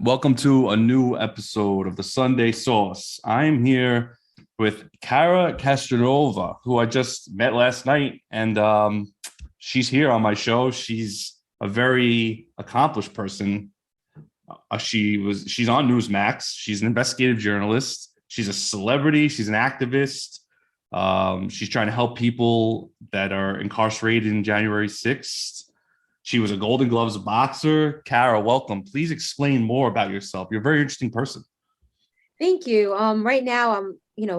Welcome to a new episode of the Sunday Sauce. I'm here with Cara Castronuova, who I just met last night, and she's here on my show. She's a very accomplished person. She's on Newsmax. She's an investigative journalist. She's a celebrity. She's an activist. She's trying to help people that are incarcerated in January 6th. She was a Golden Gloves boxer. Cara, welcome. Please explain more about yourself. You're a very interesting person. Thank you. Right now I'm,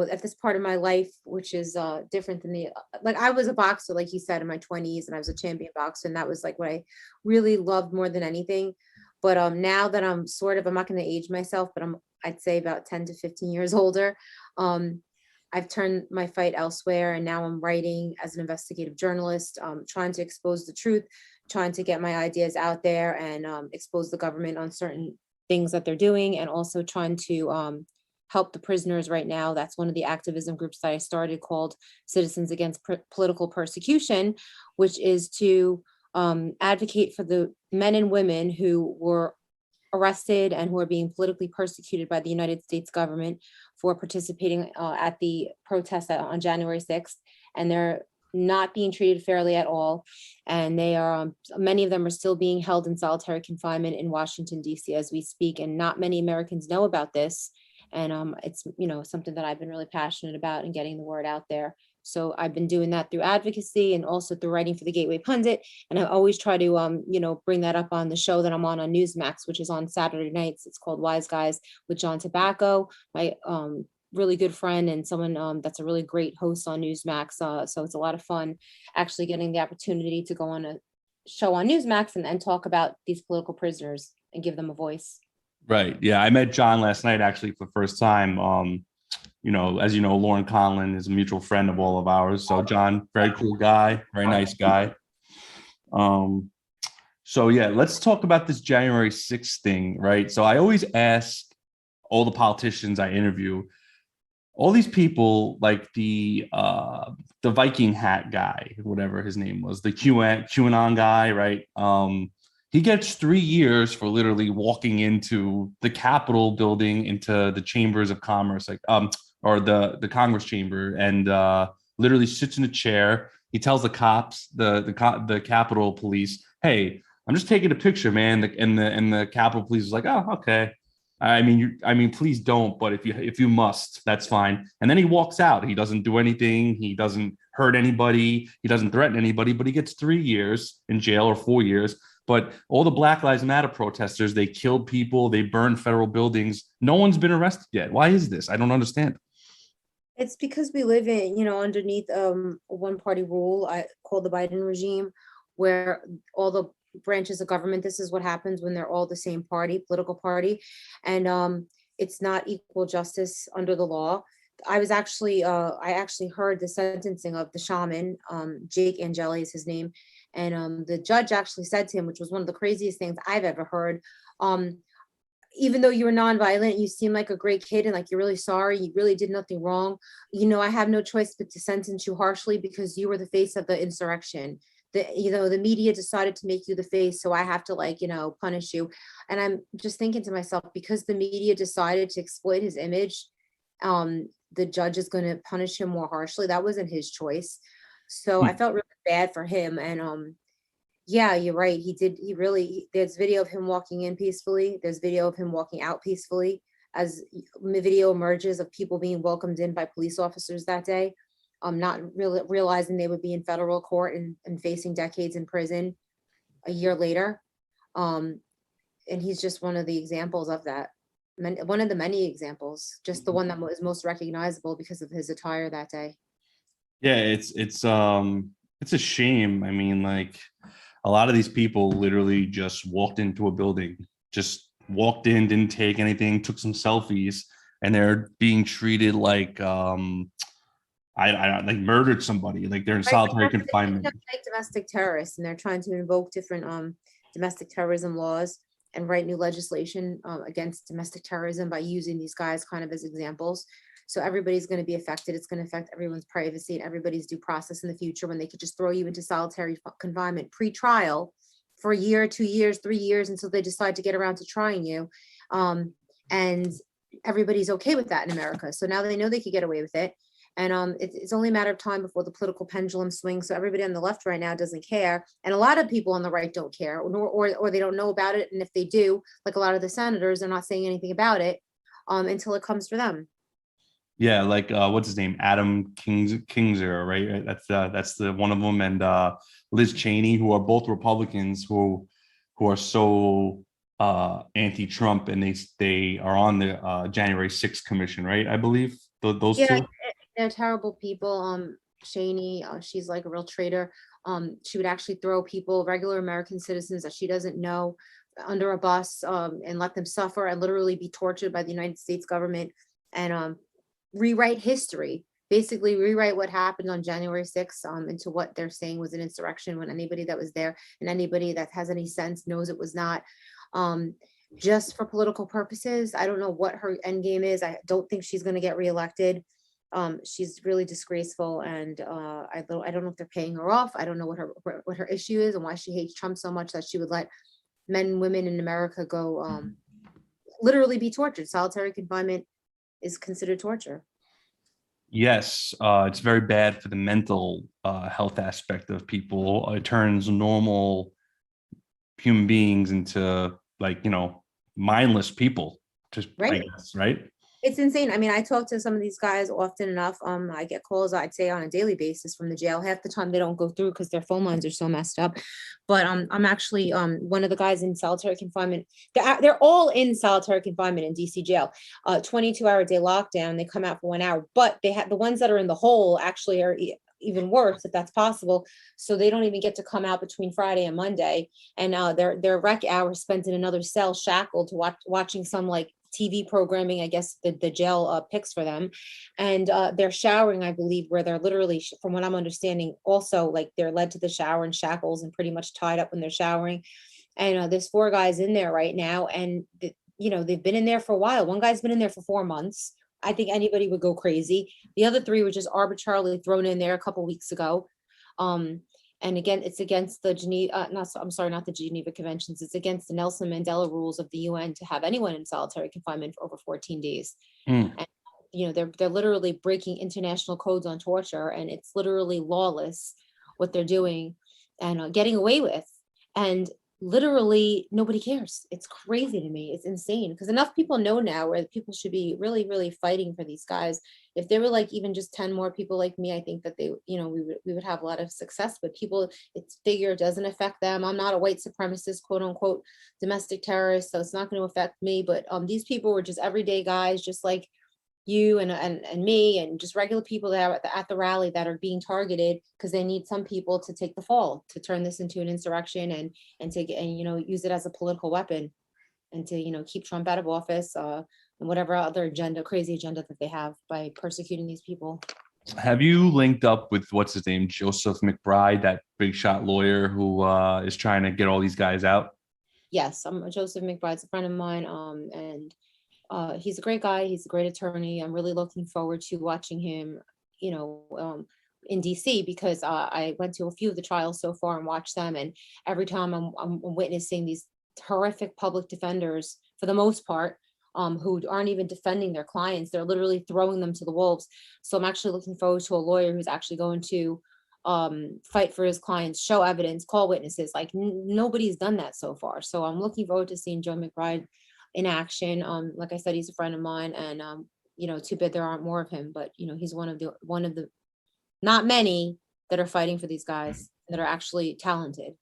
at this part of my life, which is different than I was a boxer, like you said, in my 20s, and I was a champion boxer, and that was like what I really loved more than anything. But now that I'm not going to age myself, but I'd say about 10 to 15 years older. I've turned my fight elsewhere, and now I'm writing as an investigative journalist, trying to expose the truth, trying to get my ideas out there and expose the government on certain things that they're doing, and also trying to help the prisoners right now. That's one of the activism groups that I started called Citizens Against Political Persecution, which is to advocate for the men and women who were arrested and who are being politically persecuted by the United States government for participating at the protest on January 6th. And they're not being treated fairly at all. And they are, many of them are still being held in solitary confinement in Washington, D.C. as we speak. And not many Americans know about this. And it's, something that I've been really passionate about and getting the word out there. So I've been doing that through advocacy and also through writing for the Gateway Pundit. And I always try to, bring that up on the show that I'm on Newsmax, which is on Saturday nights. It's called Wise Guys with John Tobacco, my really good friend and someone that's a really great host on Newsmax. So it's a lot of fun actually getting the opportunity to go on a show on Newsmax and talk about these political prisoners and give them a voice. Right. Yeah. I met John last night, actually, for the first time. As you know, Lauren Conlon is a mutual friend of all of ours. So John, very cool guy, very nice guy. So yeah, let's talk about this January 6th thing, right? So I always ask all the politicians I interview, all these people, like the Viking hat guy, whatever his name was, the QAnon guy, right? He gets 3 years for literally walking into the Capitol building, into the chambers of commerce, or the Congress chamber, and literally sits in a chair. He tells the cops, the Capitol police, "Hey, I'm just taking a picture, man." And the Capitol police is like, "Oh, okay. I mean, please don't. But if you must, that's fine." And then he walks out. He doesn't do anything. He doesn't hurt anybody. He doesn't threaten anybody. But he gets 3 years in jail, or 4 years. But all the Black Lives Matter protesters, they killed people. They burned federal buildings. No one's been arrested yet. Why is this? I don't understand. It's because we live in, underneath one party rule called the Biden regime, where all the branches of government, this is what happens when they're all the same political party. And it's not equal justice under the law. I actually heard the sentencing of the shaman, Jake Angeli is his name. And the judge actually said to him, which was one of the craziest things I've ever heard, even though you were nonviolent, you seem like a great kid and like you're really sorry, you really did nothing wrong. I have no choice but to sentence you harshly because you were the face of the insurrection. The media decided to make you the face, so I have to punish you. And I'm just thinking to myself, because the media decided to exploit his image, the judge is going to punish him more harshly. That wasn't his choice. So I felt really bad for him. And yeah, you're right. There's video of him walking in peacefully. There's video of him walking out peacefully as the video emerges of people being welcomed in by police officers that day, not really realizing they would be in federal court and facing decades in prison a year later. And he's just one of the examples of that. One of the many examples, just the one that was most recognizable because of his attire that day. Yeah, it's a shame. I mean, like, a lot of these people literally just walked into a building, just walked in, didn't take anything, took some selfies, and they're being treated like I like murdered somebody, like they're in solitary confinement. Like domestic terrorists, and they're trying to invoke different domestic terrorism laws and write new legislation against domestic terrorism by using these guys kind of as examples. So everybody's going to be affected. It's going to affect everyone's privacy and everybody's due process in the future when they could just throw you into solitary confinement pre-trial for a year, 2 years, 3 years until they decide to get around to trying you. And everybody's okay with that in America. So now they know they could get away with it. And it's only a matter of time before the political pendulum swings. So everybody on the left right now doesn't care. And a lot of people on the right don't care, or they don't know about it. And if they do, like a lot of the senators, they're not saying anything about it until it comes for them. Yeah, like what's his name? Adam Kingser, right? That's the one of them, and Liz Cheney, who are both Republicans who are so anti-Trump, and they are on the January 6th commission, right? I believe those Yeah, two. they're terrible people. Cheney, she's like a real traitor. She would actually throw people, regular American citizens that she doesn't know, under a bus, and let them suffer and literally be tortured by the United States government, and rewrite history, basically rewrite what happened on January 6th into what they're saying was an insurrection, when anybody that was there and anybody that has any sense knows it was not. Just for political purposes. I don't know what her end game is. I don't think she's going to get reelected. She's really disgraceful, and I don't know if they're paying her off. I don't know what her issue is and why she hates Trump so much that she would let men and women in America go literally be tortured. Solitary confinement is considered torture. Yes, it's very bad for the mental health aspect of people. It turns normal human beings into, like, mindless people, just, I Right. guess, right? It's insane. I mean, I talk to some of these guys often enough. I get calls, I'd say, on a daily basis from the jail. Half the time they don't go through because their phone lines are so messed up. But I'm actually one of the guys in solitary confinement. They're all in solitary confinement in DC jail. 22-hour day lockdown. They come out for 1 hour, but they have the ones that are in the hole actually are even worse, if that's possible. So they don't even get to come out between Friday and Monday, and their rec hours spent in another cell, shackled to watching some like TV programming, I guess the jail picks for them. And they're showering, I believe, where they're literally, from what I'm understanding, also like they're led to the shower in shackles and pretty much tied up when they're showering. And there's 4 guys in there right now, and they've been in there for a while. One guy's been in there for 4 months. I think anybody would go crazy. The other 3 were just arbitrarily thrown in there a couple weeks ago. And again, it's against the not the Geneva Conventions. It's against the Nelson Mandela rules of the UN to have anyone in solitary confinement for over 14 days. Mm. And they're literally breaking international codes on torture, and it's literally lawless what they're doing and getting away with. And literally nobody cares. It's crazy to me. It's insane, because enough people know now where people should be really, really fighting for these guys. If there were like even just 10 more people like me, I think that we would have a lot of success. But people, it's figure, it doesn't affect them. I'm not a white supremacist, quote unquote, domestic terrorist, so it's not going to affect me. But these people were just everyday guys, just like you and me, and just regular people that are at the rally that are being targeted because they need some people to take the fall, to turn this into an insurrection and to get, and use it as a political weapon, and to keep Trump out of office, and whatever other crazy agenda that they have by persecuting these people. Have you linked up with, what's his name, Joseph McBride, that big shot lawyer who is trying to get all these guys out? Yes, Joseph McBride's a friend of mine, and he's a great guy. He's a great attorney. I'm really looking forward to watching him, in DC, because I went to a few of the trials so far and watched them. And every time I'm witnessing these horrific public defenders, for the most part, who aren't even defending their clients. They're literally throwing them to the wolves. So I'm actually looking forward to a lawyer who's actually going to fight for his clients, show evidence, call witnesses. Like nobody's done that so far. So I'm looking forward to seeing Joe McBride in action. Like I said, he's a friend of mine, and too bad there aren't more of him, but he's one of the not many that are fighting for these guys that are actually talented.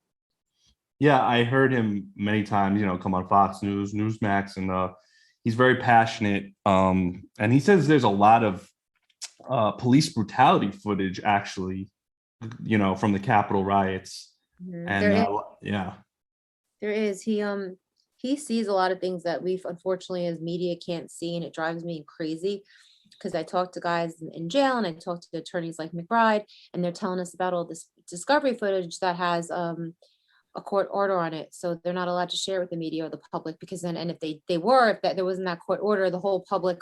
Yeah, I heard him many times, come on Fox News, Newsmax, and he's very passionate. And he says there's a lot of police brutality footage, actually, from the Capitol riots. Mhm. And yeah. There is. He sees a lot of things that we unfortunately as media can't see, and it drives me crazy, because I talk to guys in jail, and I talk to attorneys like McBride, and they're telling us about all this discovery footage that has a court order on it, so they're not allowed to share with the media or the public, because then, and if if there wasn't that court order, the whole public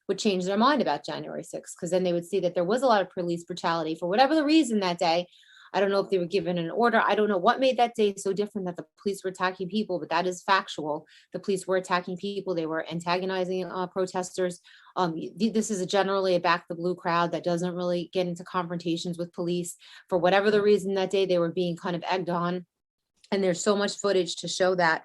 would change their mind about January 6th, because then they would see that there was a lot of police brutality for whatever the reason that day. I don't know if they were given an order. I don't know what made that day so different that the police were attacking people, but that is factual. The police were attacking people. They were antagonizing protesters. This is generally a back the blue crowd that doesn't really get into confrontations with police. For whatever the reason that day, they were being kind of egged on. And there's so much footage to show that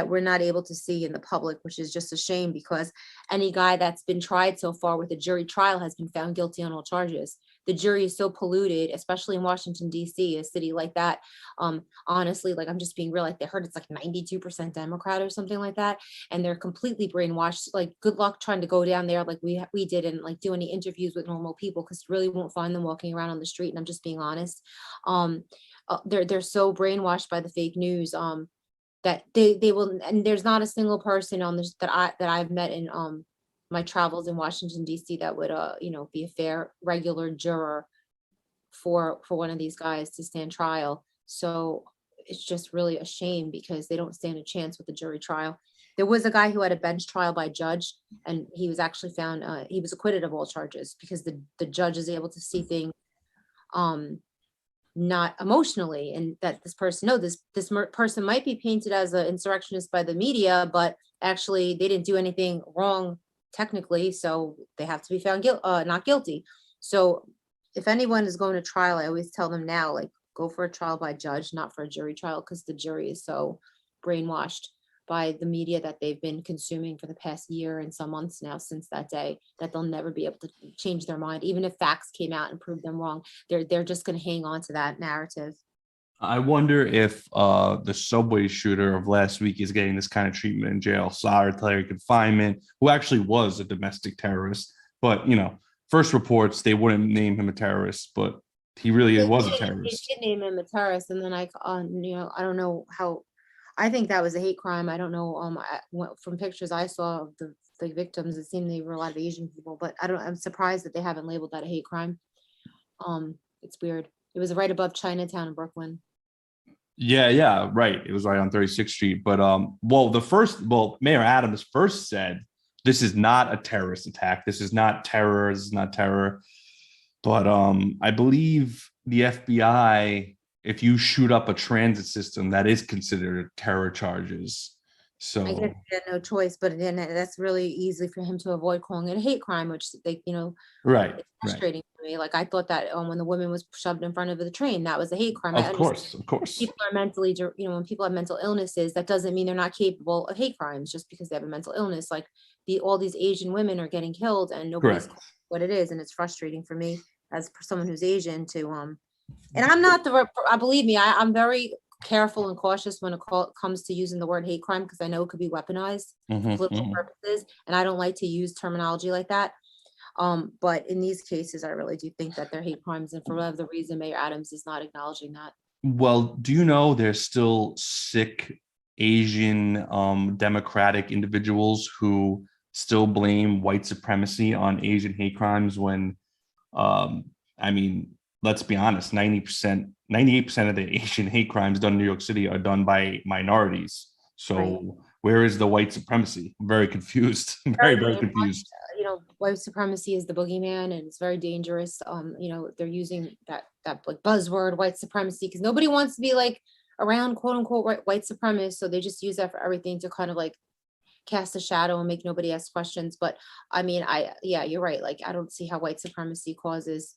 we're not able to see in the public, which is just a shame, because any guy that's been tried so far with a jury trial has been found guilty on all charges. The jury is so polluted, especially in Washington, D.C., a city like that. Honestly, like, I'm just being real, like, they heard it's like 92% Democrat or something like that. And they're completely brainwashed. Like, good luck trying to go down there like we did and like do any interviews with normal people, because you really won't find them walking around on the street. And I'm just being honest. They're so brainwashed by the fake news that they will, and there's not a single person on this that I've met in my travels in Washington, D.C. that would be a fair regular juror for one of these guys to stand trial. So it's just really a shame, because they don't stand a chance with the jury trial. There was a guy who had a bench trial by judge, and he was actually found he was acquitted of all charges, because the judge is able to see things not emotionally, and that this person, no, this person might be painted as an insurrectionist by the media, but actually they didn't do anything wrong technically, so they have to be found not guilty. So if anyone is going to trial, I always tell them now, like, go for a trial by judge, not for a jury trial, because the jury is so brainwashed by the media that they've been consuming for the past year and some months now since that day, that they'll never be able to change their mind. Even if facts came out and proved them wrong, they're just going to hang on to that narrative. I wonder if the subway shooter of last week is getting this kind of treatment in jail, solitary confinement, who actually was a domestic terrorist. But, first reports, they wouldn't name him a terrorist, but he really was a They terrorist. did name him a terrorist, and then I don't know how. I think that was a hate crime. I don't know. From pictures I saw of the victims, it seemed they were a lot of Asian people, but I'm surprised that they haven't labeled that a hate crime. It's weird. It was right above Chinatown in Brooklyn. Yeah, right. It was right on 36th Street. But Mayor Adams first said this is not a terrorist attack. This is not terror. This is not terror. But I believe the FBI, if you shoot up a transit system, that is considered terror charges. I guess So he had no choice, but then that's really easy for him to avoid calling it a hate crime, which right, it's right. frustrating for me. Like, I thought that when the woman was shoved in front of the train, that was a hate crime. I Of understand course, of course. people are mentally, when people have mental illnesses, that doesn't mean they're not capable of hate crimes just because they have a mental illness. Like, all these Asian women are getting killed and nobody's Correct. what it is, and it's frustrating for me as someone who's Asian to and I'm not I believe me, I'm very careful and cautious when it comes to using the word hate crime, because I know it could be weaponized for Mhm, political mhm. purposes, and I don't like to use terminology like that. But in these cases, I really do think that they're hate crimes, and for whatever the reason, Mayor Adams is not acknowledging that. Well, do you know there's still sick Asian democratic individuals who still blame white supremacy on Asian hate crimes when I mean, let's be honest, 90%, 98% of the Asian hate crimes done in New York City are done by minorities. Right. So where is the white supremacy? I'm very confused. I'm very, Very very brainwashed. confused. White supremacy is the boogeyman, and it's very dangerous. They're using that like buzzword, white supremacy, because nobody wants to be like around quote unquote white supremacists. So they just use that for everything to kind of like cast a shadow and make nobody ask questions. But I mean, yeah, you're right. Like, I don't see how white supremacy causes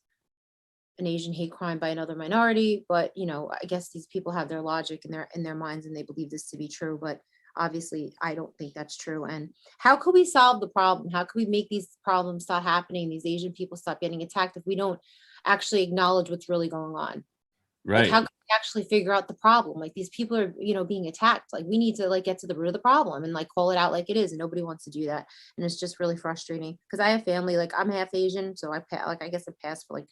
an Asian hate crime by another minority, but I guess these people have their logic in their minds, and they believe this to be true. But obviously, I don't think that's true. And how could we solve the problem? How could we make these problems stop happening? These Asian people stop getting attacked if we don't actually acknowledge what's really going on? Like, how Right. can we actually figure out the problem? Like, these people are, being attacked. Like, we need to like get to the root of the problem and like call it out like it is. And nobody wants to do that. And it's just really frustrating, because I have family, like I'm half Asian, so I guess I pass for like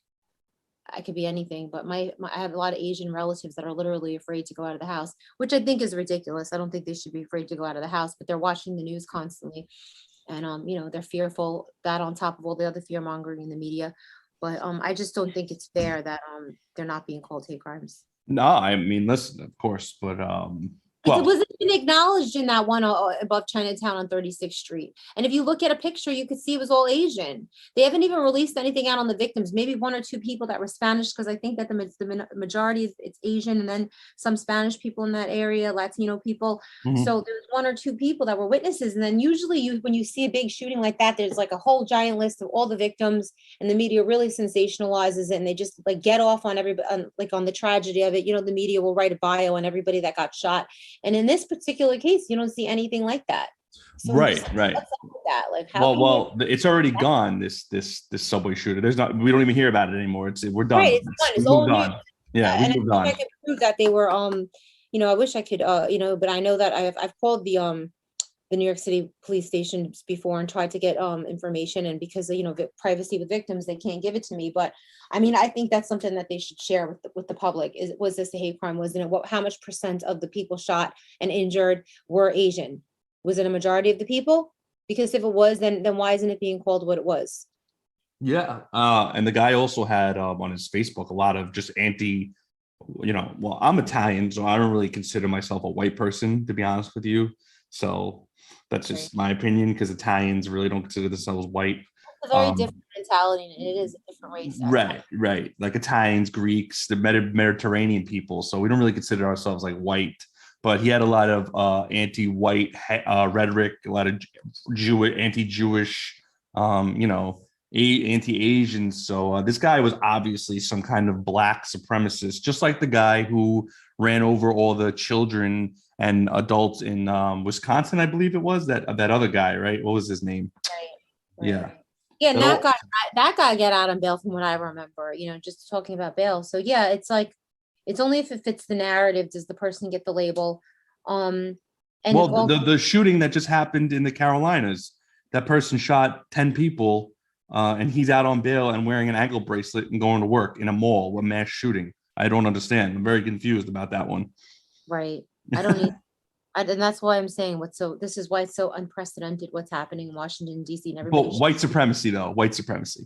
I could be anything, but I have a lot of Asian relatives that are literally afraid to go out of the house, which I think is ridiculous. I don't think they should be afraid to go out of the house, but they're watching the news constantly, and they're fearful, that on top of all the other fear mongering in the media. But I just don't think it's fair that they're not being called hate crimes. No, I mean, listen, of course, but It Well, wasn't even acknowledged in that one above Chinatown on 36th Street. And if you look at a picture, you could see it was all Asian. They haven't even released anything out on the victims. Maybe one or two people that were Spanish, because I think that the majority it's Asian, and then some Spanish people in that area, Latino people. mhm. So there's one or two people that were witnesses. And then usually when you see a big shooting like that, there's like a whole giant list of all the victims, and the media really sensationalizes it, and they just like get off on everybody, like on the tragedy of it. The media will write a bio on everybody that got shot. And in this particular case, you don't see anything like that. So I'm just Right, like, right. what's up with that? Like, how Well, can you? it's already gone. This subway shooter. There's not. We don't even hear about it anymore. We're done Right, with it's this. fun. We It's moved old news. on. Yeah, we And I moved wish I on. could prove that they were I wish I could but I know that I've called the New York City police stations before and tried to get information, and because of privacy with victims, they can't give it to me. But I mean, I think that's something that they should share with the public. Was this a hate crime? Wasn't it? How much percent of the people shot and injured were Asian? Was it a majority of the people? Because if it was, then why isn't it being called what it was? Yeah. And the guy also had on his Facebook a lot of just anti. Well, I'm Italian, so I don't really consider myself a white person, to be honest with you. So that's Right. just my opinion, because Italians really don't consider themselves white. It's a very Um, different mentality, and it is a different race at times. right, right. Like Italians, Greeks, the Mediterranean people. So we don't really consider ourselves like white. But he had a lot of anti-white rhetoric, a lot of anti-Jewish, anti-Asians. So this guy was obviously some kind of black supremacist, just like the guy who ran over all the children and adults in Wisconsin, I believe it was that other guy, right? What was his name? Right, Yeah. right. Yeah, and That all- that guy got out on bail from what I remember, just talking about bail. So yeah, it's like it's only if it fits the narrative does the person get the label. And well, also the shooting that just happened in the Carolinas, that person shot 10 people, and he's out on bail and wearing an ankle bracelet and going to work in a mall, a mass shooting. I don't understand. I'm very confused about that one. right. I don't need and that's why I'm saying this is why it's so unprecedented what's happening in Washington, D.C. and everybody. But white supremacy, though, white supremacy.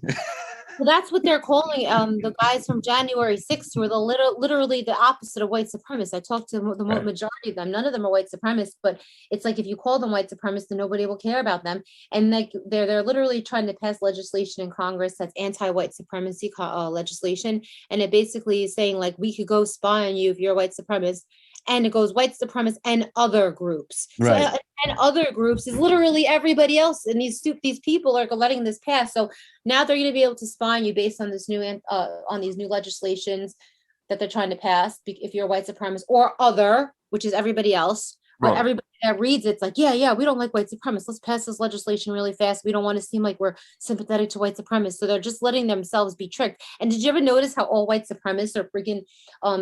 Well, that's what they're calling the guys from January 6th, who are literally the opposite of white supremacists. I talked to the Right. majority of them. None of them are white supremacists, but it's like if you call them white supremacists, then nobody will care about them. And like they're literally trying to pass legislation in Congress that's anti-white supremacy legislation, and it basically is saying like we could go spy on you if you're a white supremacist, and it goes white supremacists and other groups. So Right. and other groups is literally everybody else, and these people are letting this pass. So now they're going to be able to spy on you based on this new on these new legislations that they're trying to pass. If you're a white supremacist or other, which is everybody else, but Right. everybody that reads it's like, yeah, we don't like white supremacists. Let's pass this legislation really fast. We don't want to seem like we're sympathetic to white supremacists. So they're just letting themselves be tricked. And did you ever notice how all white supremacists are freaking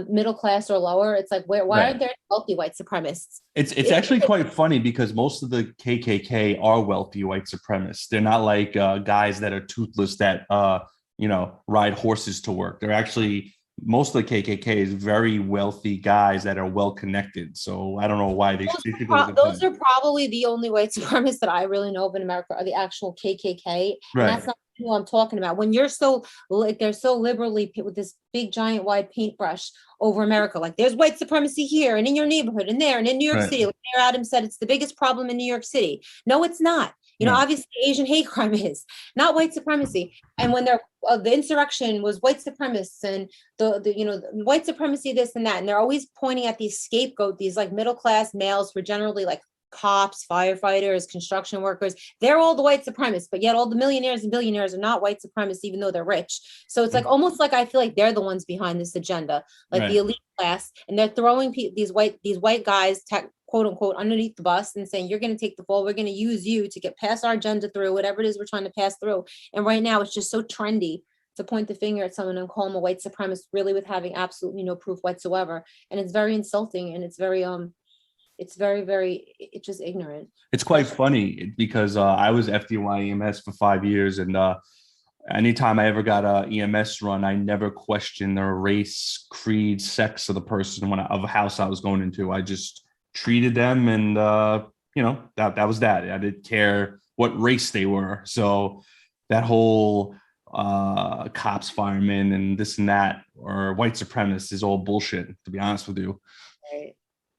middle class or lower? It's like, why Right. aren't there wealthy white supremacists? It's actually quite funny because most of the KKK are wealthy white supremacists. They're not like guys that are toothless that ride horses to work. They're actually most of the KKK is very wealthy guys that are well connected. So I don't know why they should go to Those are probably the only white supremacists that I really know of in America are the actual KKK, and that's right. not who I'm talking about. When you're so like they're so liberally with this big giant wide paintbrush over America, like there's white supremacy here and in your neighborhood and there and in New York Right. City. Like Mayor Adams said, it's the biggest problem in New York City. No, it's not. No. Obviously, Asian hate crime is not white supremacy. And when the insurrection was white supremacists and the white supremacy, this and that, and they're always pointing at these scapegoat, these like middle class males who are generally like cops, firefighters, construction workers. They're all the white supremacists, but yet all the millionaires and billionaires are not white supremacists, even though they're rich. So it's like almost like I feel like they're the ones behind this agenda, like Right. the elite class, and they're throwing these white guys, quote unquote, underneath the bus and saying, you're going to take the fall. We're going to use you to get past our agenda through whatever it is we're trying to pass through. And right now it's just so trendy to point the finger at someone and call them a white supremacist, really with having absolutely no proof whatsoever. And it's very insulting, and it's very it's just ignorant. It's quite funny because I was FDY EMS for 5 years, and anytime I ever got a EMS run, I never questioned the race, creed, sex of the person of a house I was going into. I just treated them, and that was that. I didn't care what race they were. So that whole cops, firemen, and this and that, or white supremacists is all bullshit, to be honest with you. Right.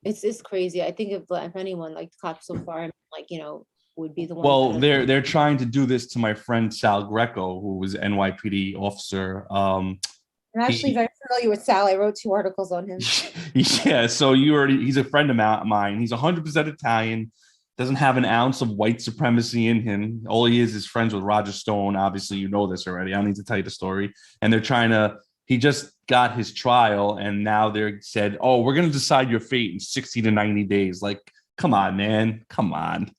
It's crazy. I think if anyone, like the cops so far, like, would be the ones that Well, are. they're trying to do this to my friend Sal Greco, who was NYPD officer. I'm actually He very familiar with Sal. I wrote 2 articles on him. yeah, so he's a friend of mine. He's 100% Italian, doesn't have an ounce of white supremacy in him. All he is friends with Roger Stone. Obviously, you know this already. I don't need to tell you the story. And they're trying to, he just got his trial, and now they're said, oh, we're going to decide your fate in 60 to 90 days. Like, come on, man. Come on.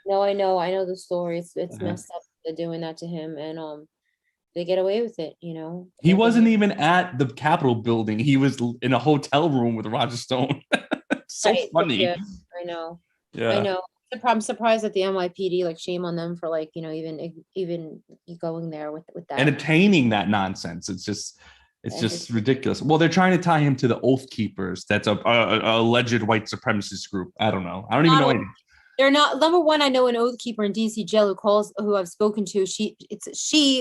No, I know the story. It's messed up. They're doing that to him, and they get away with it. He They're wasn't getting even at the Capitol building. He was in a hotel room with Roger Stone. So right. funny. Yeah, I know. I Yeah. know. I'm surprised at the NYPD. Like, shame on them for, like, even going there with that. Entertaining that nonsense. It's just ridiculous. Well, they're trying to tie him to the Oath Keepers. That's a alleged white supremacist group. I don't know. I don't even know anything. They're not. Number one, I know an Oath Keeper in DC jail who I've spoken to. She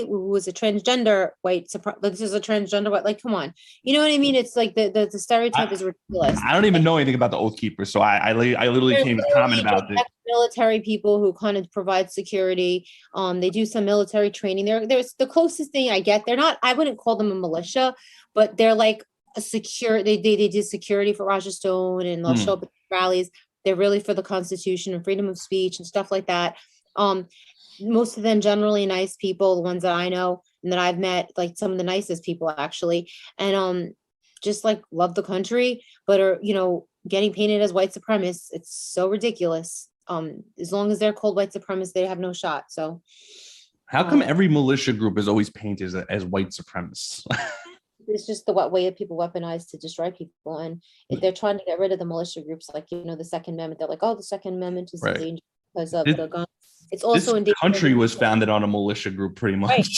who was a transgender white. This is a transgender white. Like, come on, you know what I mean? It's like the stereotype is ridiculous. I don't even know anything about the Oath Keepers, so I literally They're can't even comment literally about it. military people who kind of provide security. They do some military training. There's the closest thing I get. They're not. I wouldn't call them a militia, but they're like a secure. They did security for Roger Stone, and they'll show up at rallies. They're really for the Constitution and freedom of speech and stuff like that. Most of them generally nice people, the ones that I know and that I've met, like some of the nicest people actually, and just like love the country, but are getting painted as white supremacists. It's so ridiculous. As long as they're called white supremacists, they have no shot. So, how come every militia group is always painted as white supremacists? it's just the way that people weaponize to destroy people. And if they're trying to get rid of the militia groups, like, the Second Amendment, they're like, oh, the Second Amendment is right. endangered because of the gun. It's also this country was founded on a militia group, pretty much. Right.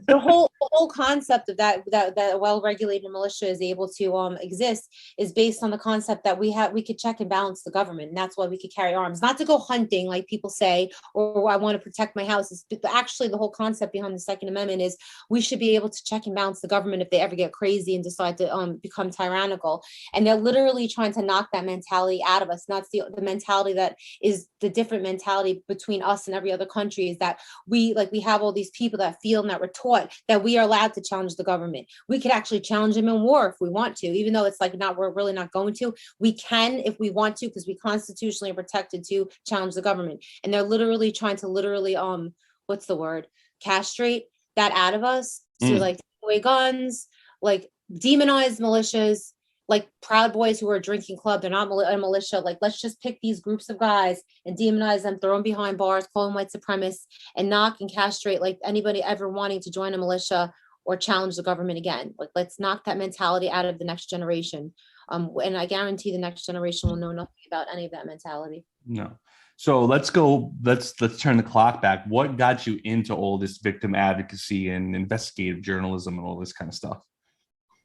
The whole concept of that a well-regulated militia is able to exist is based on the concept that we could check and balance the government, and that's why we could carry arms, not to go hunting like people say, or I want to protect my house. Actually, the whole concept behind the Second Amendment is we should be able to check and balance the government if they ever get crazy and decide to become tyrannical. And they're literally trying to knock that mentality out of us. And that's the mentality that is the different mentality between us and every other country, is that we have all these people that feel and that we're taught that we are allowed to challenge the government. We could actually challenge them in war if we want to, even though it's like we're really not going to. We can if we want to, because we constitutionally are protected to challenge the government. And they're literally trying to what's the word? Castrate that out of us. To like take away guns, like demonize militias, like Proud Boys who are a drinking club. They're not a militia. Like, let's just pick these groups of guys and demonize them, throw them behind bars, call them white supremacists, and knock and castrate like anybody ever wanting to join a militia or challenge the government again. Like, let's knock that mentality out of the next generation. And I guarantee the next generation will know nothing about any of that mentality. No. So let's turn the clock back. What got you into all this victim advocacy and investigative journalism and all this kind of stuff?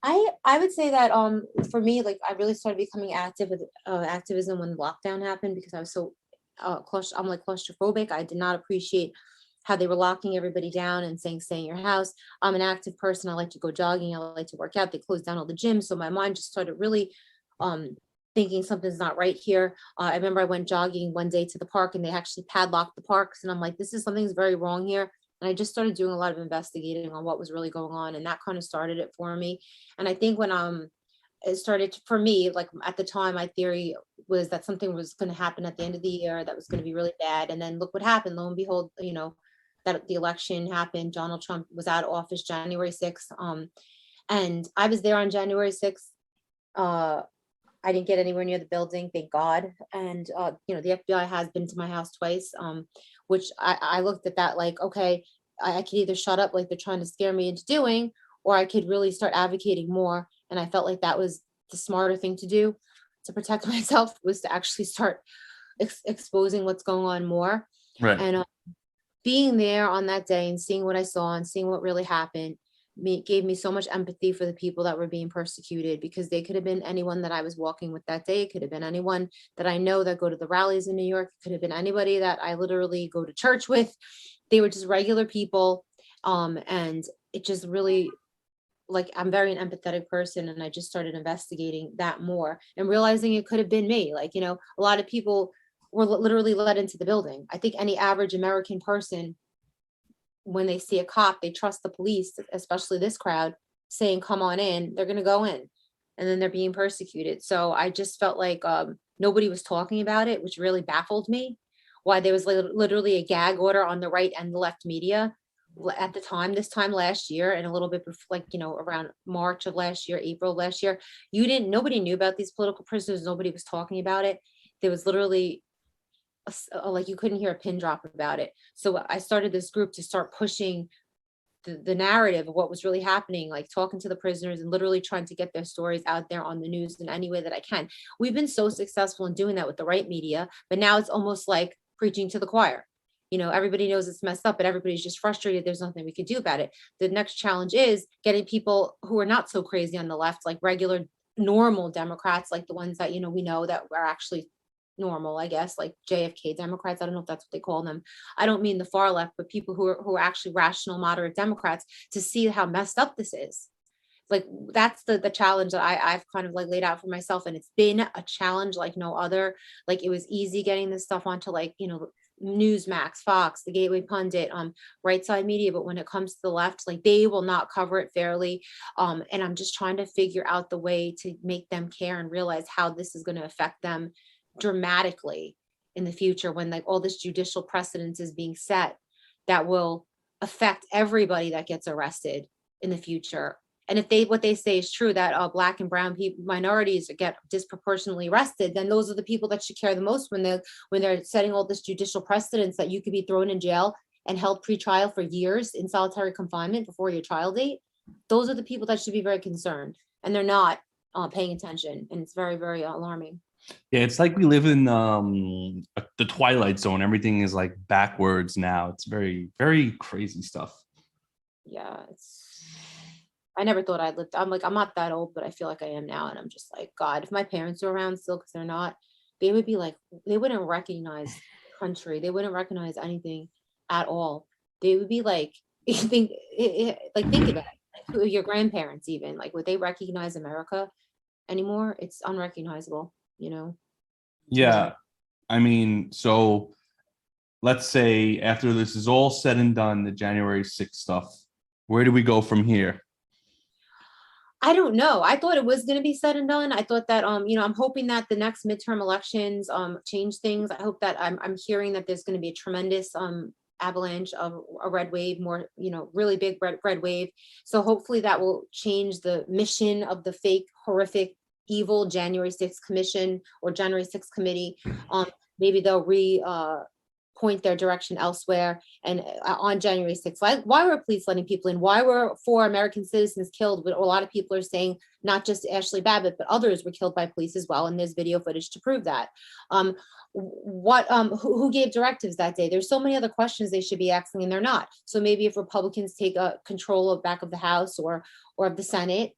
I would say that for me, like, I really started becoming active with activism when lockdown happened, because I was so I'm like claustrophobic. I did not appreciate how they were locking everybody down and saying stay in your house. I'm an active person. I like to go jogging. I like to work out. They closed down all the gyms, so my mind just started really thinking something's not right here. I remember I went jogging one day to the park, and they actually padlocked the parks, and I'm like, something's very wrong here. And I just started doing a lot of investigating on what was really going on, and that kind of started it for me. And I think when it started for me, like at the time, my theory was that something was going to happen at the end of the year that was going to be really bad. And then look what happened. Lo and behold, that the election happened. Donald Trump was out of office January 6th. And I was there on January 6th. I didn't get anywhere near the building, thank God. And the FBI has been to my house twice, which I looked at that like, okay, I could either shut up like they're trying to scare me into doing, or I could really start advocating more. And I felt like that was the smarter thing to do to protect myself, was to actually start exposing what's going on more. Right. And being there on that day and seeing what I saw and seeing what really happened gave me so much empathy for the people that were being persecuted, because they could have been anyone that I was walking with that day. It could have been anyone that I know that go to the rallies in New York. It could have been anybody that I literally go to church with. They were just regular people. And it just really like, I'm very an empathetic person, and I just started investigating that more and realizing it could have been me. Like, a lot of people were literally let into the building. I think any average American person, when they see a cop, they trust the police, especially this crowd, saying, come on in, they're going to go in. And then they're being persecuted. So I just felt like nobody was talking about it, which really baffled me. Why there was literally a gag order on the right and the left media at the time, this time last year, and a little bit before, like, around March of last year, April of last year. Nobody knew about these political prisoners. Nobody was talking about it. There was literally like, you couldn't hear a pin drop about it. So I started this group to start pushing the narrative of what was really happening, like talking to the prisoners and literally trying to get their stories out there on the news in any way that I can. We've been so successful in doing that with the right media, but now it's almost like preaching to the choir. Everybody knows it's messed up, but everybody's just frustrated. There's nothing we could do about it. The next challenge is getting people who are not so crazy on the left, like regular, normal Democrats, like the ones that, we know that are actually normal, I guess, like JFK Democrats. I don't know if that's what they call them. I don't mean the far left, but people who are actually rational, moderate Democrats, to see how messed up this is. Like, that's the challenge that I've kind of like laid out for myself. And it's been a challenge like no other. Like, it was easy getting this stuff onto, like, Newsmax, Fox, the Gateway Pundit, right side media. But when it comes to the left, like, they will not cover it fairly. And I'm just trying to figure out the way to make them care and realize how this is going to affect them dramatically in the future, when, like, all this judicial precedence is being set that will affect everybody that gets arrested in the future. And if what they say is true, that Black and brown people, minorities, get disproportionately arrested, then those are the people that should care the most when they're setting all this judicial precedence that you could be thrown in jail and held pre-trial for years in solitary confinement before your trial date. Those are the people that should be very concerned, and they're not paying attention, and it's very, very alarming. Yeah, it's like we live in the Twilight Zone. Everything is like backwards now. It's very, very crazy stuff. Yeah, I never thought I'd lived. I'm not that old, but I feel like I am now. And I'm just like, God, if my parents were around still, because they're not, they would be like, they wouldn't recognize the country. They wouldn't recognize anything at all. They would be like, think about it. Like, your grandparents, even, like, would they recognize America anymore? It's unrecognizable, Yeah. I mean, so let's say after this is all said and done, the January 6th stuff, where do we go from here? I don't know. I thought it was going to be said and done. I thought that, I'm hoping that the next midterm elections change things. I hope that I'm hearing that there's going to be a tremendous avalanche of a red wave, more, really big red wave. So hopefully that will change the mission of the fake, horrific, evil January 6th commission or January 6th committee. Maybe they'll point their direction elsewhere. And on January 6th, why were police letting people in? Why were 4 American citizens killed? But a lot of people are saying not just Ashley Babbitt, but others were killed by police as well. And there's video footage to prove that. Who gave directives that day? There's so many other questions they should be asking, and they're not. So maybe if Republicans take control of back of the House or of the Senate,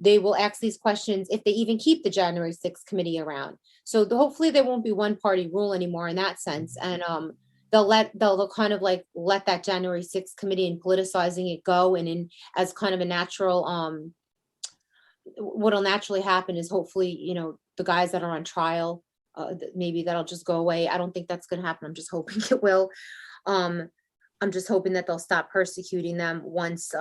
they will ask these questions if they even keep the January 6th committee around. So hopefully there won't be one party rule anymore in that sense. And they'll kind of like let that January 6th committee and politicizing it go. And in as kind of a natural, what'll naturally happen is hopefully, the guys that are on trial, maybe that'll just go away. I don't think that's going to happen. I'm just hoping it will. I'm just hoping that they'll stop persecuting them once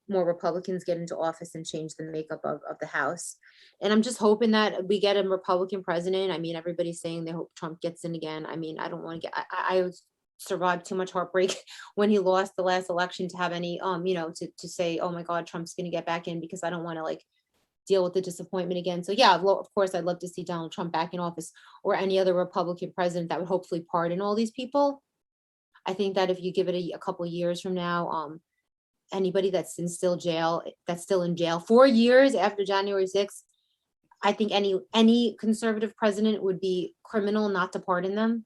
more Republicans get into office and change the makeup of the House. And I'm just hoping that we get a Republican president. I mean, everybody's saying they hope Trump gets in again. I mean, I don't want to get, I survived too much heartbreak when he lost the last election to have any, to say, oh my God, Trump's going to get back in, because I don't want to like deal with the disappointment again. So yeah, of course, I'd love to see Donald Trump back in office, or any other Republican president that would hopefully pardon all these people. I think that if you give it a couple of years from now, anybody that's still in jail 4 years after January 6th, I think any conservative president would be criminal not to pardon them.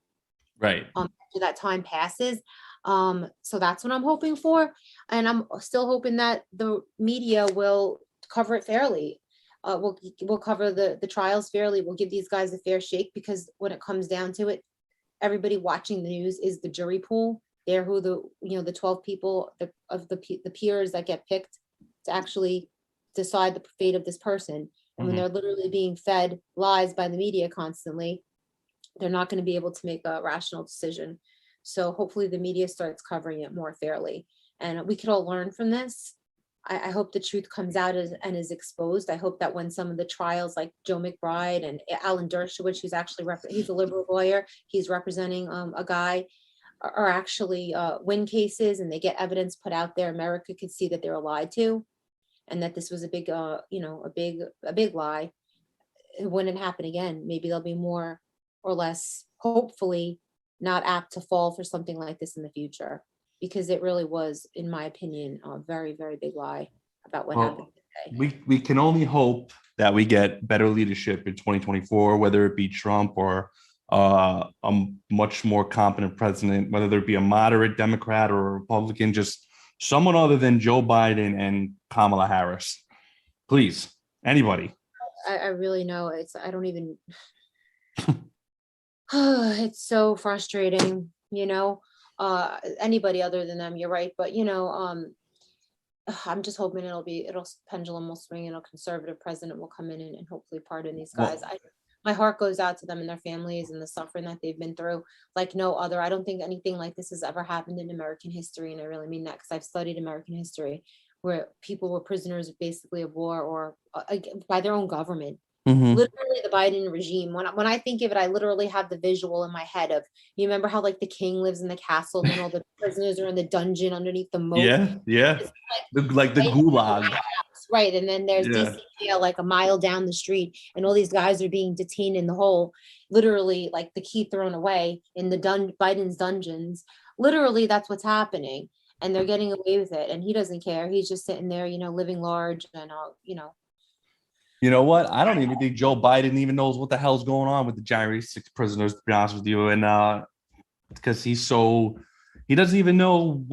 Right. After that time passes. So that's what I'm hoping for. And I'm still hoping that the media will cover it fairly. We'll cover the trials fairly. We'll give these guys a fair shake, because when it comes down to it, everybody watching the news is the jury pool. They're who the 12 people of the peers that get picked to actually decide the fate of this person. And when Mhm. they're literally being fed lies by the media constantly, they're not going to be able to make a rational decision. So hopefully the media starts covering it more fairly. And we could all learn from this. I hope the truth comes out and is exposed. I hope that when some of the trials, like Joe McBride and Alan Dershowitz, who's actually he's a liberal lawyer, he's representing a guy, are actually win cases and they get evidence put out there, America could see that they were lied to, and that this was a big, a big lie. It wouldn't happen again. Maybe they'll be more or less, hopefully, not apt to fall for something like this in the future, because it really was, in my opinion, a very, very big lie about what happened Well, today. we can only hope that we get better leadership in 2024, whether it be Trump or a much more competent president, whether it be a moderate Democrat or a Republican, just someone other than Joe Biden and Kamala Harris. Please, anybody. I really know I don't even, it's so frustrating, anybody other than them, you're right. But, I'm just hoping it'll pendulum will swing and a conservative president will come in and hopefully pardon these guys. Well, My heart goes out to them and their families and the suffering that they've been through like no other. I don't think anything like this has ever happened in American history. And I really mean that because I've studied American history where people were prisoners basically of war or by their own government. mhm. Literally the Biden regime. When I think of it, I literally have the visual in my head of, you remember how like the king lives in the castle and then all the prisoners are in the dungeon underneath the moat? Yeah. It's Like the right gulag. right. And then there's Yeah. DC jail like a mile down the street, and all these guys are being detained in the hole, literally like the key thrown away in the Biden's dungeons. Literally, that's what's happening. And they're getting away with it. And he doesn't care. He's just sitting there, living large and You know what? I don't even think Joe Biden even knows what the hell's going on with the January 6 prisoners, to be honest with you. And because he doesn't even know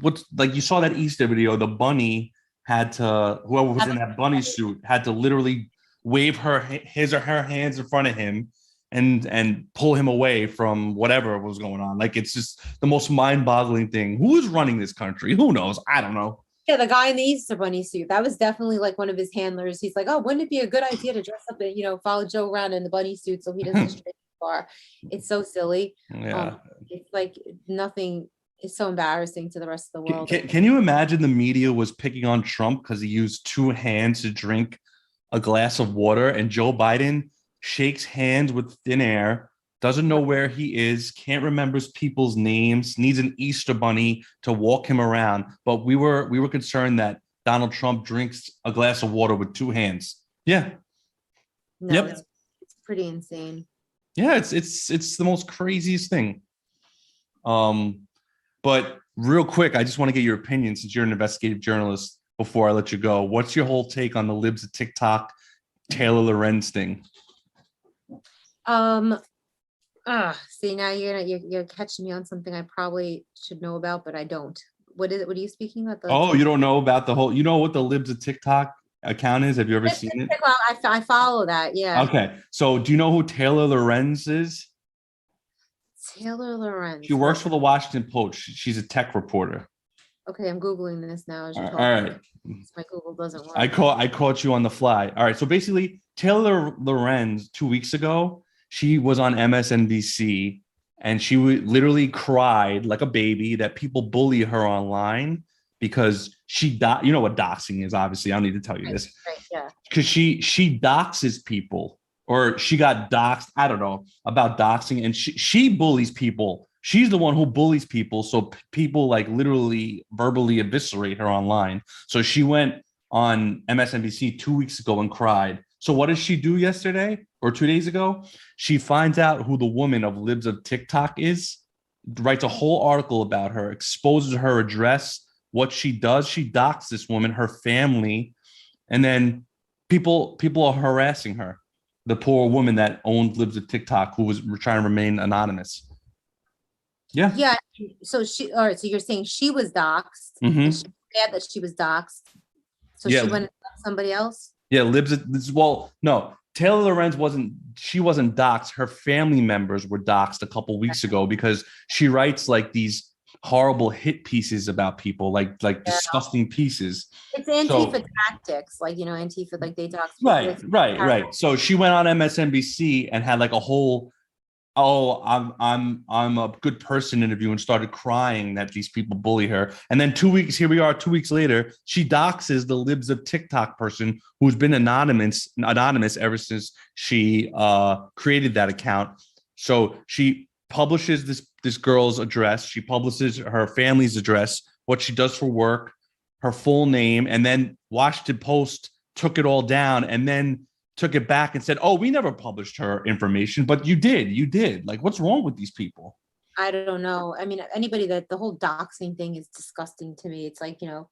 what's like. You saw that Easter video. The bunny had to, whoever was in that bunny suit had to literally wave his or her hands in front of him and pull him away from whatever was going on. Like, it's just the most mind-boggling thing. Who is running this country? Who knows? I don't know. Yeah, the guy in the Easter Bunny suit. That was definitely like one of his handlers. He's like, oh, wouldn't it be a good idea to dress up and, follow Joe around in the bunny suit so he doesn't stray too far. It's so silly. Yeah. It's like nothing is so embarrassing to the rest of the world. Can you imagine the media was picking on Trump because he used two hands to drink a glass of water, and Joe Biden shakes hands with thin air, doesn't know where he is, can't remember people's names, needs an Easter bunny to walk him around. But we were concerned that Donald Trump drinks a glass of water with two hands. Yeah. No, Yep. it's pretty insane. Yeah, it's the most craziest thing. But real quick, I just want to get your opinion since you're an investigative journalist before I let you go. What's your whole take on the libs of TikTok Taylor Lorenz thing? See, now you're catching me on something I probably should know about, but I don't. What is it? What are you speaking about? Oh, you don't know about the whole, you know what the libs of TikTok account is? Have you ever seen it? Well, I follow that. Yeah. Okay. So do you know who Taylor Lorenz is? Taylor Lorenz. She works for the Washington Post. She's a tech reporter. Okay, I'm Googling this now as you're talking. All right. My Google doesn't work. I caught you on the fly. All right. So basically, Taylor Lorenz 2 weeks ago, she was on MSNBC and she literally cried like a baby that people bully her online because you know what doxing is, obviously. I don't need to tell you this. Right, yeah. Because she doxes people, or she got doxed. I don't know about doxing, and she bullies people. She's the one who bullies people. So people like literally verbally eviscerate her online. So she went on MSNBC 2 weeks ago and cried. So what did she do yesterday or 2 days ago? She finds out who the woman of libs of TikTok is, writes a whole article about her, exposes her address, what she does. She doxes this woman, her family, and then people are harassing her. The poor woman that owned libs of TikTok, who was trying to remain anonymous. Yeah. Yeah. So all right. So you're saying she was doxxed. Mm-hmm. And she was mad that she was doxxed. So Yeah. she went and doxed somebody else? Yeah, well, no, Taylor Lorenz wasn't doxxed. Her family members were doxxed a couple weeks ago because she writes like these horrible hit pieces about people, like Yeah. disgusting pieces. It's So Antifa tactics, like, Antifa, like they dox people. right, right, right. So she went on MSNBC and had like a whole, oh, I'm a good person interview, and started crying that these people bully her. And then 2 weeks, here we are, 2 weeks later, she doxes the Libs of TikTok person who's been anonymous ever since she created that account. So she publishes this girl's address, she publishes her family's address, what she does for work, her full name, and then Washington Post took it all down and then took it back and said, "Oh, we never published her information, but you did. You did. Like, what's wrong with these people?" I don't know. I mean, anybody that the whole doxing thing is disgusting to me. It's like, a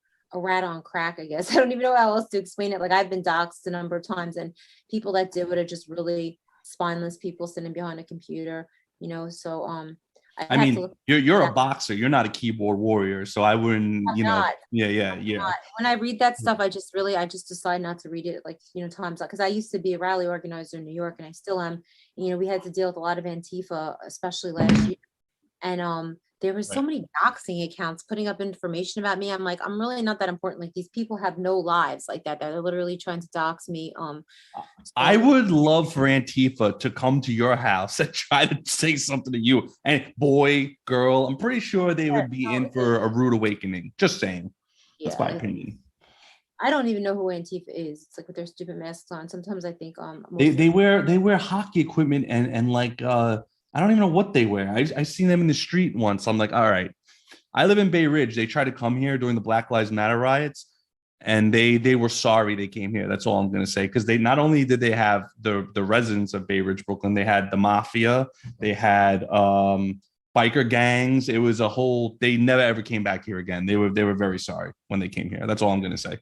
rat on crack, I guess. I don't even know how else to explain it. Like, I've been doxed a number of times, and people that do it are just really spineless people sitting behind a computer, so I I have to mean, look. you're a boxer. You're not a keyboard warrior, so I wouldn't, I'm not. yeah, I'm yeah. not. When I read that stuff, I just decide not to read it, like, times up. Because I used to be a rally organizer in New York, and I still am. We had to deal with a lot of Antifa, especially last year. And there were so Right. many doxing accounts putting up information about me. I'm like, I'm really not that important. Like, these people have no lives like that. They're literally trying to dox me. I So would love for Antifa to come to your house and try to say something to you. And boy, girl, I'm pretty sure they would be in for a rude awakening. Just saying. That's my yeah, opinion. I don't even know who Antifa is. It's like with their stupid masks on. Sometimes I think They most of they wear they wear hockey equipment and like I don't even know what they wear. I seen them in the street once. I'm like, all right. I live in Bay Ridge. They tried to come here during the Black Lives Matter riots, and they were sorry they came here. That's all I'm gonna say. Because they not only did they have the residents of Bay Ridge, Brooklyn, they had the mafia, they had biker gangs. It was a whole. They never ever came back here again. They were very sorry when they came here. That's all I'm gonna say.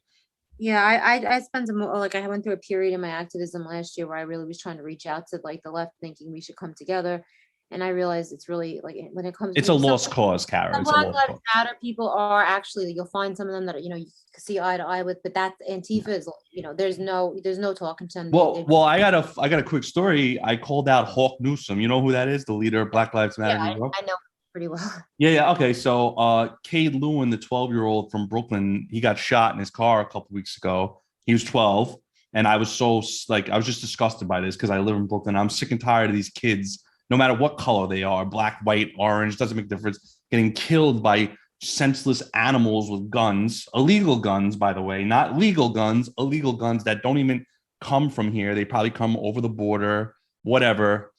Yeah, I spent like I went through a period in my activism last year where I really was trying to reach out to like the left, thinking we should come together. And I realized it's really like when it comes It's a when lost cause, Cara. some It's a Black lost Lives cause. Matter people are actually, you'll find some of them that you can see eye to eye with, but that Antifa is, there's no talking to them. Well, I got a quick story. I called out Hawk Newsom. You know who that is? The leader of Black Lives Yeah, Matter New York. I know pretty well. Yeah, yeah. Okay. So Cade Lewin, the 12-year-old from Brooklyn, he got shot in his car a couple weeks ago. He was 12. And I was I was just disgusted by this because I live in Brooklyn. I'm sick and tired of these kids, no matter what color they are, black, white, orange, doesn't make a difference, getting killed by senseless animals with guns, illegal guns, by the way, not legal guns, illegal guns that don't even come from here. They probably come over the border, whatever.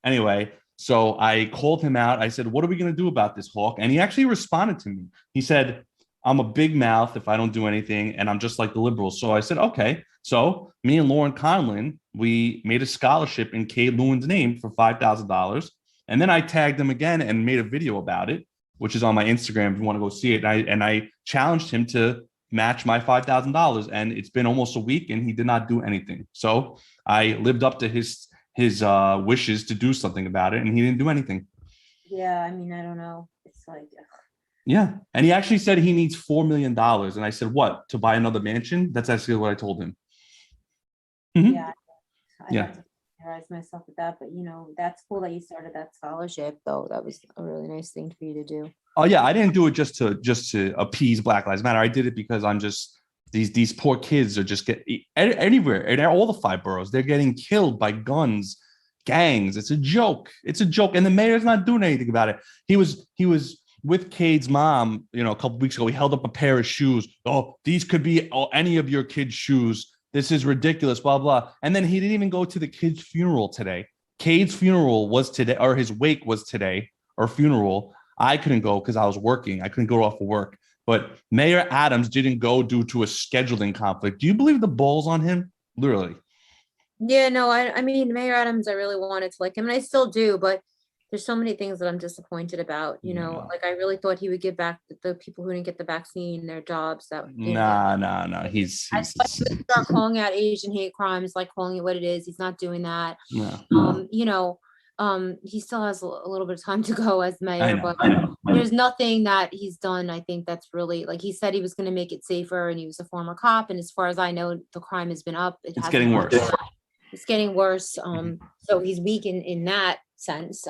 Anyway, so I called him out. I said, "What are we going to do about this, Hawk?" And he actually responded to me. He said, "I'm a big mouth if I don't do anything, and I'm just like the liberals." So I said, "Okay." So me and Lauren Conlin, we made a scholarship in Cade Lewin's name for $5,000. And then I tagged him again and made a video about it, which is on my Instagram if you want to go see it. And I challenged him to match my $5,000. And it's been almost a week and he did not do anything. So I lived up to his wishes to do something about it, and he didn't do anything. Yeah, I mean, I don't know. It's like, Yeah. And he actually said he needs $4 million. And I said, "What? To buy another mansion?" That's actually what I told him. Mhm. yeah, I Yeah. have to familiarize myself with that, but that's cool that you started that scholarship, though. That was a really nice thing for you to do. Oh yeah, I didn't do it just to appease Black Lives Matter. I did it because I'm just these poor kids are just get anywhere in all the five boroughs. They're getting killed by guns, gangs. It's a joke. It's a joke, and the mayor's not doing anything about it. He was with Cade's mom, a couple weeks ago. He held up a pair of shoes. "Oh, these could be any of your kids' shoes. This is ridiculous." Blah blah. And then he didn't even go to the kid's funeral today. Cade's funeral was today, or his wake was today, or funeral. I couldn't go because I was working. I couldn't go off of work. But Mayor Adams didn't go due to a scheduling conflict. Do you believe the balls on him? Literally. Yeah, no, I mean, Mayor Adams, I really wanted to like him, and I still do, but there's so many things that I'm disappointed about. No. Like I really thought he would give back the people who didn't get the vaccine their jobs that Nah, nah, nah. I thought he would start calling out Asian hate crimes, like calling it what it is. He's not doing that. no. He still has a little bit of time to go as I mayor, know. but there's nothing that he's done. I think that's really, like, he said he was going to make it safer, and he was a former cop. And as far as I know, the crime has been up. It's getting worse. It's getting worse. So he's weak in that sense.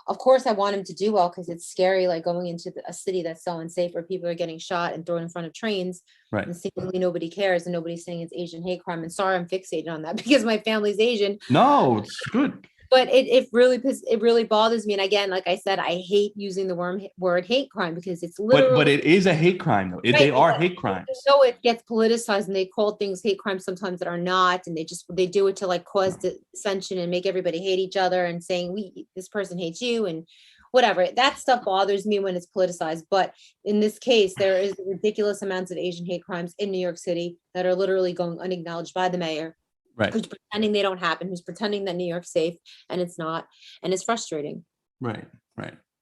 of course I want him to do well, because it's scary, like going into a city that's so unsafe where people are getting shot and thrown in front of trains, Right. and seemingly nobody cares and nobody's saying it's Asian hate crime. And sorry, I'm fixated on that because my family's Asian. No, it's good. But it really bothers me. And again, like I said, I hate using the word hate crime, because it's literally, But it is a hate crime though. They are hate crimes. So it gets politicized, and they call things hate crimes sometimes that are not, and they do it to like cause dissension and make everybody hate each other, and saying this person hates you and whatever. That stuff bothers me when it's politicized. But in this case, there is ridiculous amounts of Asian hate crimes in New York City that are literally going unacknowledged by the mayor. Right. Who's pretending they don't happen, who's pretending that New York's safe, and it's not, and it's frustrating. Right.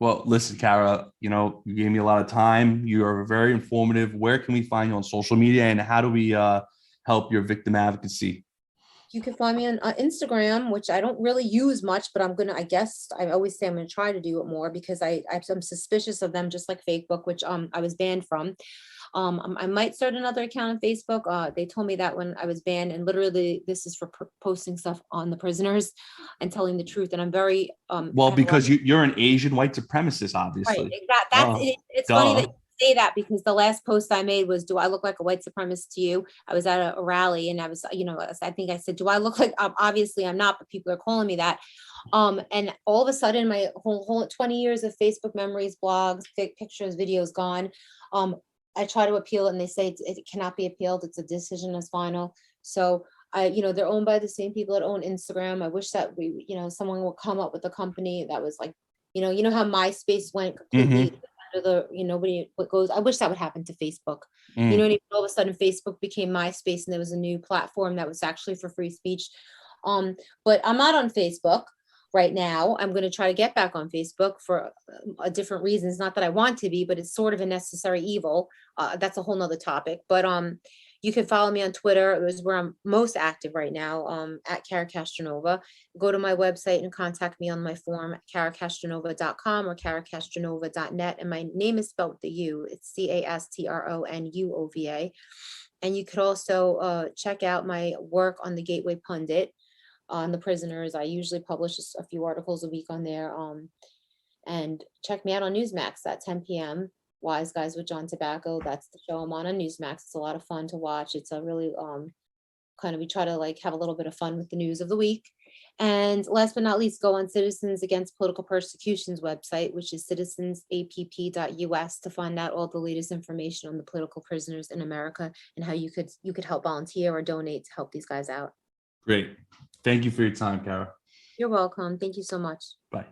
Well, listen, Cara, you gave me a lot of time. You are very informative. Where can we find you on social media, and how do we help your victim advocacy? You can find me on Instagram, which I don't really use much, but I guess I always say I'm gonna try to do it more, because I'm suspicious of them, just like Facebook, which I was banned from. I might start another account on Facebook. They told me that when I was banned, and literally this is for posting stuff on the prisoners and telling the truth. And I'm very well, because you're an Asian white supremacist, obviously. Right. That's it. It's funny that you say that, because the last post I made was, do I look like a white supremacist to you? I was at a rally, and I was, I think I said, do I look like, obviously I'm not, but people are calling me that. And all of a sudden, my whole 20 years of Facebook memories, blogs, pictures, videos gone. I try to appeal it, and they say it cannot be appealed. It's a decision is final. So they're owned by the same people that own Instagram. I wish that someone would come up with a company that was like, how MySpace went completely under the, nobody what goes. I wish that would happen to Facebook. You know what I mean? All of a sudden Facebook became MySpace, and there was a new platform that was actually for free speech. But I'm not on Facebook right now. I'm going to try to get back on Facebook for different reasons. Not that I want to be, but it's sort of a necessary evil. That's a whole nother topic. But you can follow me on Twitter. It was where I'm most active right now, at Cara Castronuova. Go to my website and contact me on my form at caracastronova.com or caracastronova.net. And my name is spelled with the U. It's CASTRONUOVA. And you could also check out my work on the Gateway Pundit on the prisoners. I usually publish a few articles a week on there. And check me out on Newsmax at 10 p.m. Wise Guys with John Tobacco. That's the show I'm on Newsmax. It's a lot of fun to watch. It's a really we try to like have a little bit of fun with the news of the week. And last but not least, go on Citizens Against Political Persecution's website, which is citizensapp.us, to find out all the latest information on the political prisoners in America and how you could help volunteer or donate to help these guys out. Great. Thank you for your time, Cara. You're welcome. Thank you so much. Bye.